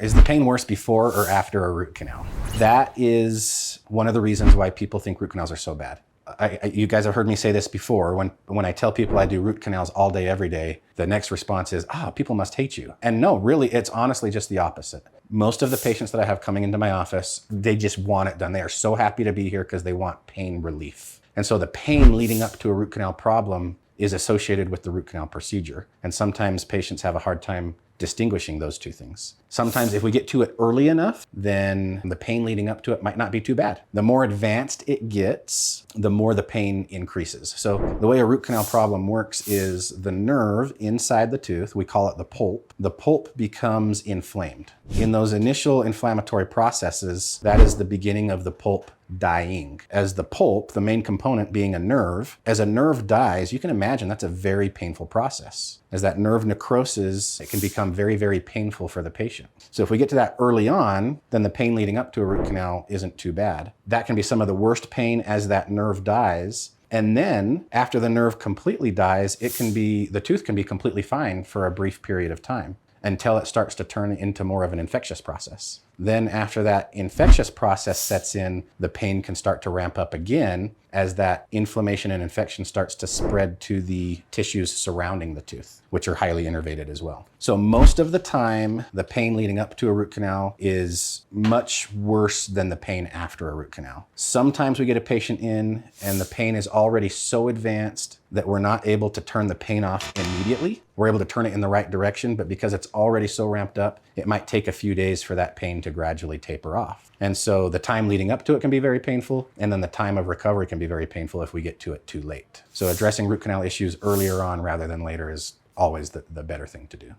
Is the pain worse before or after a root canal? That is one of the reasons why people think root canals are so bad. You guys have heard me say this before. When I tell people I do root canals all day, every day, the next response is, people must hate you. And no, really, it's honestly just the opposite. Most of the patients that I have coming into my office, they just want it done. They are so happy to be here because they want pain relief. And so the pain leading up to a root canal problem is associated with the root canal procedure. And sometimes patients have a hard time distinguishing those two things. Sometimes if we get to it early enough, then the pain leading up to it might not be too bad. The more advanced it gets, the more the pain increases. So the way a root canal problem works is the nerve inside the tooth, we call it the pulp becomes inflamed. In those initial inflammatory processes, that is the beginning of the pulp dying. As the pulp, the main component being a nerve, as a nerve dies, you can imagine that's a very painful process. As that nerve necroses, it can become very, very painful for the patient. So if we get to that early on, then the pain leading up to a root canal isn't too bad. That can be some of the worst pain as that nerve dies. And then after the nerve completely dies, the tooth can be completely fine for a brief period of time until it starts to turn into more of an infectious process. Then after that infectious process sets in, the pain can start to ramp up again as that inflammation and infection starts to spread to the tissues surrounding the tooth, which are highly innervated as well. So most of the time, the pain leading up to a root canal is much worse than the pain after a root canal. Sometimes we get a patient in and the pain is already so advanced that we're not able to turn the pain off immediately. We're able to turn it in the right direction, but because it's already so ramped up, it might take a few days for that pain to gradually taper off. And so the time leading up to it can be very painful, and then the time of recovery can be very painful if we get to it too late. So addressing root canal issues earlier on rather than later is always the better thing to do.